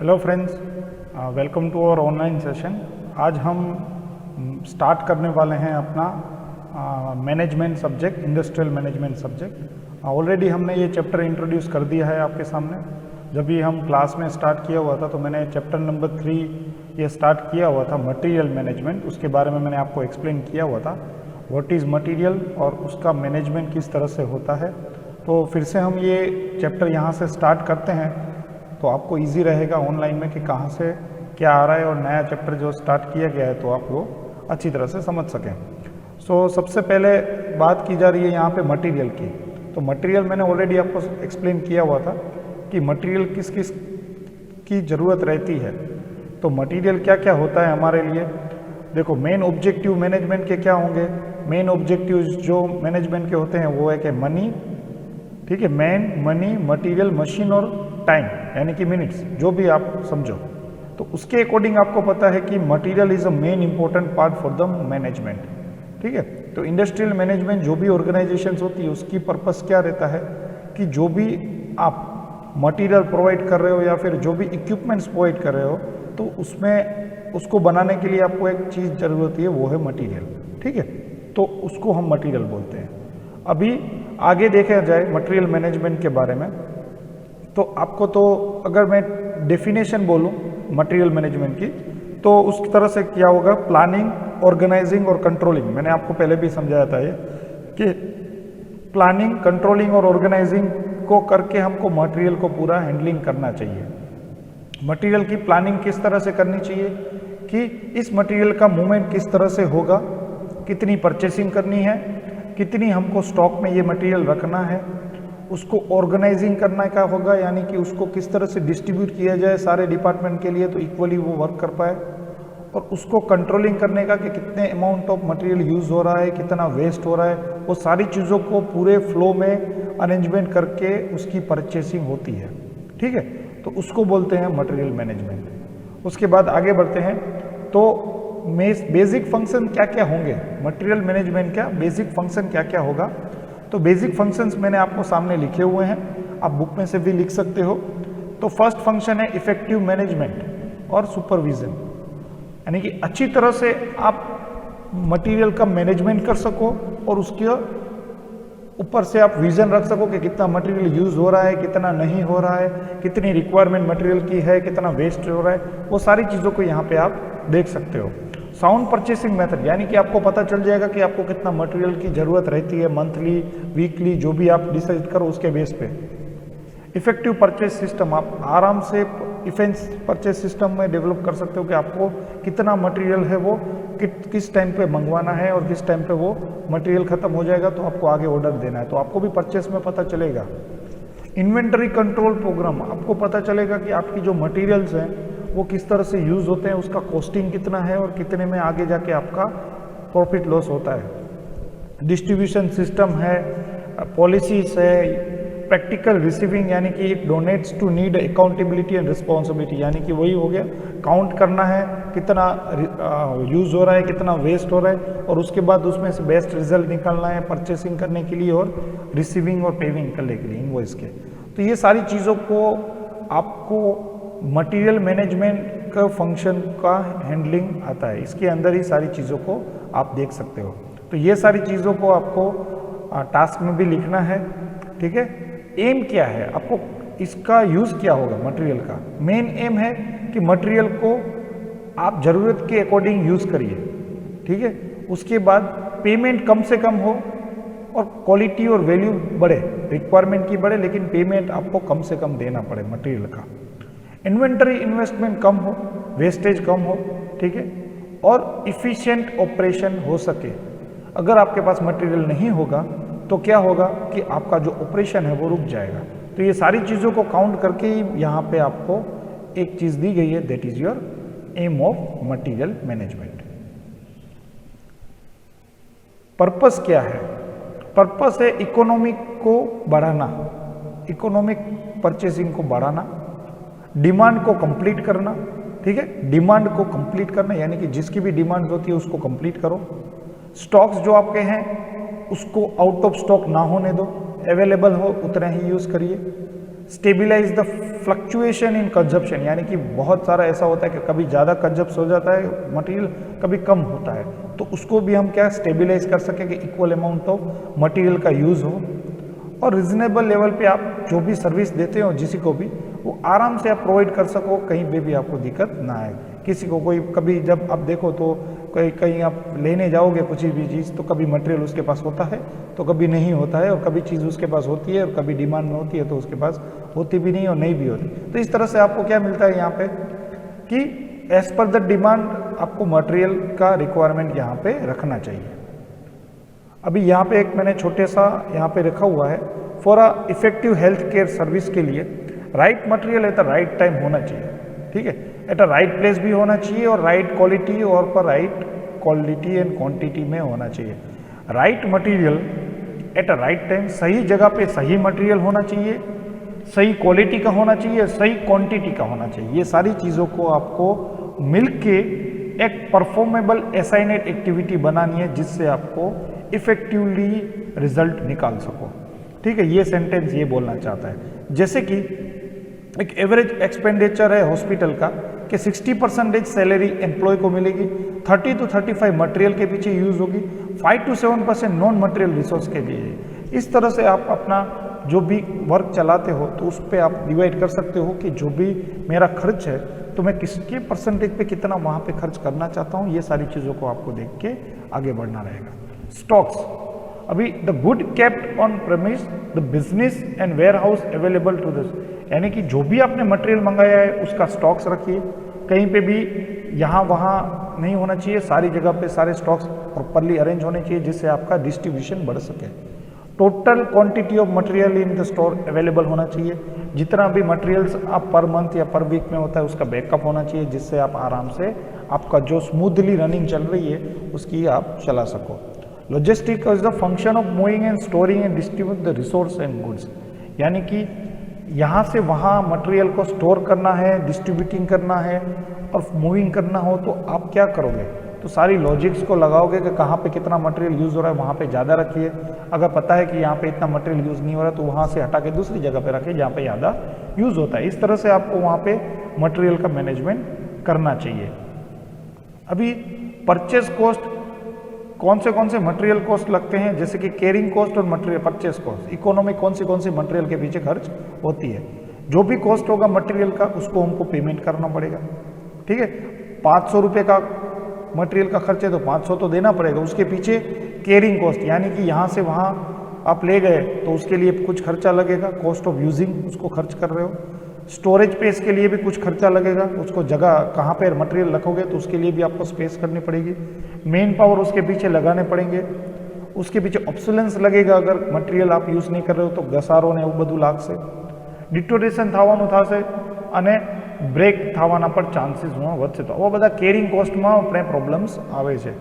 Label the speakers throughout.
Speaker 1: Hello friends, welcome to our online session. आज हम start करने वाले हैं अपना management subject, industrial management subject. Already हमने ये चैप्टर इंट्रोड्यूस कर दिया है आपके सामने। जब भी हम क्लास में स्टार्ट किया हुआ था तो मैंने चैप्टर नंबर 3 ये स्टार्ट किया हुआ था, मटेरियल मैनेजमेंट। उसके बारे में मैंने आपको एक्सप्लेन किया हुआ था व्हाट इज़ मटेरियल और उसका मैनेजमेंट किस तरह से होता है। तो फिर से हम ये चैप्टर यहाँ से स्टार्ट करते हैं तो आपको इजी रहेगा ऑनलाइन में कि कहाँ से क्या आ रहा है और नया चैप्टर जो स्टार्ट किया गया है तो आप वो अच्छी तरह से समझ सकें। सबसे पहले बात की जा रही है यहाँ पे मटेरियल की। तो मटेरियल मैंने ऑलरेडी आपको एक्सप्लेन किया हुआ था कि मटेरियल किस किस की ज़रूरत रहती है। तो मटेरियल क्या क्या होता है हमारे लिए। देखो, मेन ऑब्जेक्टिव मैनेजमेंट के क्या होंगे। मेन ऑब्जेक्टिव जो मैनेजमेंट के होते हैं वो है कि मनी, ठीक है, मैन, मनी, मटेरियल, मशीन और टाइम यानी कि मिनट्स, जो भी आप समझो। तो उसके अकॉर्डिंग आपको पता है कि material is a main important part for the management, ठीक है। तो इंडस्ट्रियल मैनेजमेंट जो भी ऑर्गेनाइजेशंस होती है उसकी पर्पस क्या रहता है कि जो भी आप मटेरियल प्रोवाइड कर रहे हो या फिर जो भी इक्विपमेंट्स प्रोवाइड कर रहे हो तो उसमें उसको बनाने के लिए आपको एक चीज़ ज़रूरत है, वो है मटेरियल, ठीक है। तो उसको हम मटेरियल बोलते हैं। अभी आगे देखा जाए मटेरियल मैनेजमेंट के बारे में तो आपको, तो अगर मैं डेफिनेशन बोलूं मटेरियल मैनेजमेंट की तो उस तरह से क्या होगा, प्लानिंग, ऑर्गेनाइजिंग और कंट्रोलिंग। मैंने आपको पहले भी समझाया था ये कि प्लानिंग, कंट्रोलिंग और ऑर्गेनाइजिंग को करके हमको मटेरियल को पूरा हैंडलिंग करना चाहिए। मटेरियल की प्लानिंग किस तरह से करनी चाहिए कि इस मटेरियल का मूवमेंट किस तरह से होगा, कितनी परचेसिंग करनी है, कितनी हमको स्टॉक में ये मटेरियल रखना है, उसको ऑर्गेनाइजिंग करना क्या होगा यानी कि उसको किस तरह से डिस्ट्रीब्यूट किया जाए सारे डिपार्टमेंट के लिए तो इक्वली वो वर्क कर पाए, और उसको कंट्रोलिंग करने का कि कितने अमाउंट ऑफ मटेरियल यूज़ हो रहा है, कितना वेस्ट हो रहा है, वो सारी चीज़ों को पूरे फ्लो में अरेंजमेंट करके उसकी परचेसिंग होती है, ठीक है। तो उसको बोलते हैं मटेरियल मैनेजमेंट। उसके बाद आगे बढ़ते हैं तो बेसिक फंक्शन क्या क्या होंगे मटेरियल मैनेजमेंट का, बेसिक फंक्शन क्या क्या होगा। तो बेसिक फंक्शंस मैंने आपको सामने लिखे हुए हैं, आप बुक में से भी लिख सकते हो। तो फर्स्ट फंक्शन है इफेक्टिव मैनेजमेंट और सुपरविजन, यानी कि अच्छी तरह से आप मटेरियल का मैनेजमेंट कर सको और उसके ऊपर से आप विजन रख सको कि कितना मटेरियल यूज़ हो रहा है, कितना नहीं हो रहा है, कितनी रिक्वायरमेंट मटेरियल की है, कितना वेस्ट हो रहा है, वो सारी चीज़ों को यहाँ पे आप देख सकते हो। साउंड परचेसिंग मेथड यानी कि आपको पता चल जाएगा कि आपको कितना मटेरियल की ज़रूरत रहती है, मंथली, वीकली, जो भी आप डिसाइड करो उसके बेस पे। इफेक्टिव परचेस सिस्टम, आप आराम से इफेंस परचेस सिस्टम में डेवलप कर सकते हो कि आपको कितना मटेरियल है वो किस टाइम पे मंगवाना है और किस टाइम पे वो मटेरियल ख़त्म हो जाएगा तो आपको आगे ऑर्डर देना है, तो आपको भी परचेस में पता चलेगा। इन्वेंटरी कंट्रोल प्रोग्राम, आपको पता चलेगा कि आपकी जो मटेरियल्स हैं वो किस तरह से यूज़ होते हैं, उसका कॉस्टिंग कितना है और कितने में आगे जाके आपका प्रॉफिट लॉस होता है। डिस्ट्रीब्यूशन सिस्टम है, पॉलिसीज है, प्रैक्टिकल रिसीविंग यानी कि it donates to need accountability and responsibility, यानी कि वही हो गया, काउंट करना है कितना यूज़ हो रहा है, कितना वेस्ट हो रहा है और उसके बाद उसमें से बेस्ट रिजल्ट निकालना है परचेसिंग करने के लिए और रिसीविंग और पेविंग करने के लिए इनवॉइस के। तो ये सारी चीज़ों को आपको मटेरियल मैनेजमेंट का फंक्शन का हैंडलिंग आता है, इसके अंदर ही सारी चीज़ों को आप देख सकते हो। तो ये सारी चीज़ों को आपको टास्क में भी लिखना है, ठीक है। एम क्या है, आपको इसका यूज़ क्या होगा मटेरियल का। मेन एम है कि मटेरियल को आप ज़रूरत के अकॉर्डिंग यूज़ करिए, ठीक है। उसके बाद पेमेंट कम से कम हो और क्वालिटी और वैल्यू बढ़े, रिक्वायरमेंट की बढ़े लेकिन पेमेंट आपको कम से कम देना पड़े मटेरियल का। इन्वेंटरी इन्वेस्टमेंट कम हो, वेस्टेज कम हो, ठीक है, और इफ़िशिएंट ऑपरेशन हो सके। अगर आपके पास मटेरियल नहीं होगा तो क्या होगा कि आपका जो ऑपरेशन है वो रुक जाएगा। तो ये सारी चीज़ों को काउंट करके ही यहाँ पे आपको एक चीज़ दी गई है, that is your aim of material management. Purpose क्या है, पर्पस है इकोनॉमिक को बढ़ाना, इकोनॉमिक परचेसिंग को बढ़ाना, डिमांड को कंप्लीट करना, ठीक है, डिमांड को कंप्लीट करना यानी कि जिसकी भी डिमांड होती है उसको कंप्लीट करो। स्टॉक्स जो आपके हैं उसको आउट ऑफ स्टॉक ना होने दो, अवेलेबल हो उतना ही यूज़ करिए। Stabilise the fluctuation in consumption, यानी कि बहुत सारा ऐसा होता है कि कभी ज़्यादा कंजप्ट हो जाता है मटेरियल, कभी कम होता है, तो उसको भी हम क्या स्टेबलाइज कर सकें कि इक्वल अमाउंट ऑफ मटेरियल का यूज़ हो और रिजनेबल लेवल पे आप जो भी सर्विस देते हो जिसी को भी वो आराम से आप प्रोवाइड कर सको, कहीं पे भी आपको दिक्कत ना आए। किसी को कोई कभी जब आप देखो तो कहीं आप लेने जाओगे कुछ भी चीज़ तो कभी मटेरियल उसके पास होता है तो कभी नहीं होता है, और कभी चीज़ उसके पास होती है और कभी डिमांड में होती है तो उसके पास होती भी नहीं और नहीं भी होती। तो इस तरह से आपको क्या मिलता है यहाँ पे कि एज पर द डिमांड आपको मटेरियल का रिक्वायरमेंट यहाँ पे रखना चाहिए। अभी यहाँ पे एक मैंने छोटे सा यहाँ पे रखा हुआ है, for a effective health care service के लिए right material at the right time होना चाहिए, ठीक है, एट अ राइट प्लेस भी होना चाहिए और राइट क्वालिटी और पर राइट क्वालिटी एंड क्वांटिटी में होना चाहिए। Right material at a right time, सही जगह पे सही मटेरियल होना चाहिए, सही क्वालिटी का होना चाहिए, सही क्वांटिटी का होना चाहिए। ये सारी चीज़ों को आपको मिलके एक परफॉर्मेबल असाइनेड एक्टिविटी बनानी है जिससे आपको इफेक्टिवली रिजल्ट निकाल सको, ठीक है। ये सेंटेंस ये बोलना चाहता है, जैसे कि एक एवरेज एक्सपेंडिचर है हॉस्पिटल का कि 60% सैलरी एम्प्लॉय को मिलेगी, 30 to 35 मटेरियल के पीछे यूज होगी, 5 to 7% नॉन मटेरियल रिसोर्स के लिए। इस तरह से आप अपना जो भी वर्क चलाते हो तो उस पर आप डिवाइड कर सकते हो कि जो भी मेरा खर्च है तो मैं किसके परसेंटेज पे कितना वहाँ पे खर्च करना चाहता हूँ। ये सारी चीज़ों को आपको देख के आगे बढ़ना रहेगा। स्टॉक्स, अभी the good kept on premise the business and warehouse available to this, यानी कि जो भी आपने मटेरियल मंगाया है उसका स्टॉक्स रखिए, कहीं पे भी यहाँ वहाँ नहीं होना चाहिए, सारी जगह पे सारे स्टॉक्स प्रॉपरली अरेंज होने चाहिए जिससे आपका डिस्ट्रीब्यूशन बढ़ सके। Total quantity of material in the store available होना चाहिए, जितना भी मटेरियल्स आप पर मंथ या पर वीक में होता है उसका बैकअप होना चाहिए जिससे आप आराम से आपका जो स्मूथली रनिंग चल रही है उसकी आप चला सको। Logistic is the function of moving and storing and distribute the resource and goods, यानी कि यहाँ से वहाँ मटेरियल को स्टोर करना है, डिस्ट्रीब्यूटिंग करना है और मूविंग करना हो तो आप क्या करोगे, तो सारी लॉजिक्स को लगाओगे कि कहाँ पे कितना मटेरियल यूज़ हो रहा है वहाँ पे ज़्यादा रखिए, अगर पता है कि यहाँ पे इतना मटेरियल यूज़ नहीं हो रहा है तो वहाँ से हटा के दूसरी जगह पे रखिए जहाँ पे ज़्यादा यूज़ होता है। इस तरह से आपको वहाँ पे मटेरियल का मैनेजमेंट करना चाहिए। अभी परचेज कॉस्ट, कौन से मटेरियल कॉस्ट लगते हैं, जैसे कि कैरिंग कॉस्ट और मटेरियल परचेज कॉस्ट, इकोनॉमी कौन सी मटेरियल के पीछे खर्च होती है। जो भी कॉस्ट होगा मटेरियल का उसको हमको पेमेंट करना पड़ेगा, ठीक है। 500 रुपये का मटेरियल का खर्च है तो 500 तो देना पड़ेगा। उसके पीछे कैरिंग कॉस्ट, यानी कि यहाँ से वहाँ आप ले गए तो उसके लिए कुछ खर्चा लगेगा, कॉस्ट ऑफ यूजिंग उसको खर्च कर रहे हो। स्टोरेज स्पेस के लिए भी कुछ खर्चा लगेगा, उसको जगह कहाँ पर मटेरियल रखोगे तो उसके लिए भी आपको स्पेस करनी पड़ेगी। मेन पावर उसके पीछे लगाने पड़ेंगे, उसके पीछे ऑब्सोलेंस लगेगा अगर मटेरियल आप यूज़ नहीं कर रहे हो तो घसारो ने એવું બધું લાગશે, ડિટોરેશન થવાનું થશે અને બ્રેક થવાના પણ ચાન્સીસ વધશે। તો આવા બધા કેરિંગ કોસ્ટમાં આપણે પ્રોબ્લેમ્સ આવે છે।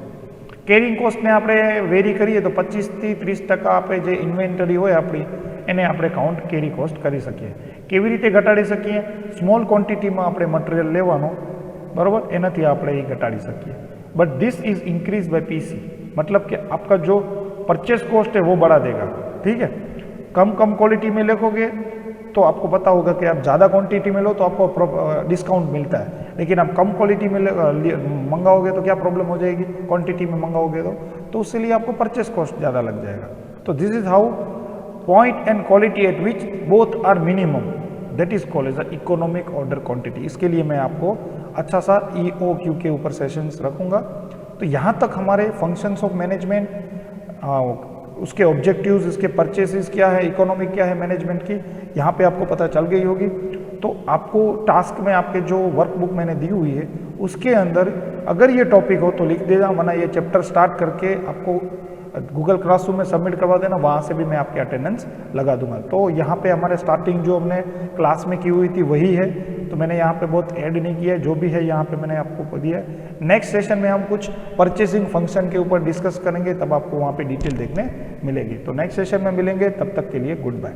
Speaker 1: કેરિંગ કોસ્ટને આપણે વેરી કરીએ તો 25 થી 30% આપણે જે ઇન્વેન્ટરી હોય આપણી એને આપણે કાઉન્ટ કેરી કોસ્ટ કરી શકીએ। કેવી રીતે ઘટાડી શકીએ, સ્મોલ ક્વોન્ટિટીમાં આપણે મટીરિયલ લેવાનો, બરાબર, એનાથી આપણે એ ઘટાડી શકીએ। But this is increase by PC, मतलब कि आपका जो परचेस कॉस्ट है वो बढ़ा देगा, ठीक है। कम क्वालिटी में लिखोगे तो आपको पता होगा कि आप ज़्यादा क्वांटिटी में लो तो आपको डिस्काउंट मिलता है, लेकिन आप कम क्वालिटी में मंगाओगे तो क्या प्रॉब्लम हो जाएगी, क्वांटिटी में मंगाओगे तो उसके लिए आपको परचेस कॉस्ट ज़्यादा लग जाएगा। तो this is how point and quality at which both are minimum, that is called as a economic order quantity. इसके लिए मैं आपको अच्छा सा EOQ के ऊपर सेशंस रखूँगा। तो यहाँ तक हमारे फंक्शंस ऑफ मैनेजमेंट, उसके ऑब्जेक्टिव्स, इसके परचेसेस क्या है, इकोनॉमिक क्या है मैनेजमेंट की, यहाँ पे आपको पता चल गई होगी। तो आपको टास्क में आपके जो वर्कबुक मैंने दी हुई है उसके अंदर अगर ये टॉपिक हो तो लिख देना, वरना ये चैप्टर स्टार्ट करके आपको गूगल क्लासरूम में सबमिट करवा देना, वहाँ से भी मैं आपकी अटेंडेंस लगा दूंगा। तो यहाँ पे हमारे स्टार्टिंग जो हमने क्लास में की हुई थी वही है, तो मैंने यहाँ पे बहुत ऐड नहीं किया है, जो भी है यहाँ पे मैंने आपको दिया है। नेक्स्ट सेशन में हम कुछ परचेसिंग फंक्शन के ऊपर डिस्कस करेंगे, तब आपको वहाँ पे डिटेल देखने मिलेगी। तो नेक्स्ट सेशन में मिलेंगे, तब तक के लिए गुड बाय।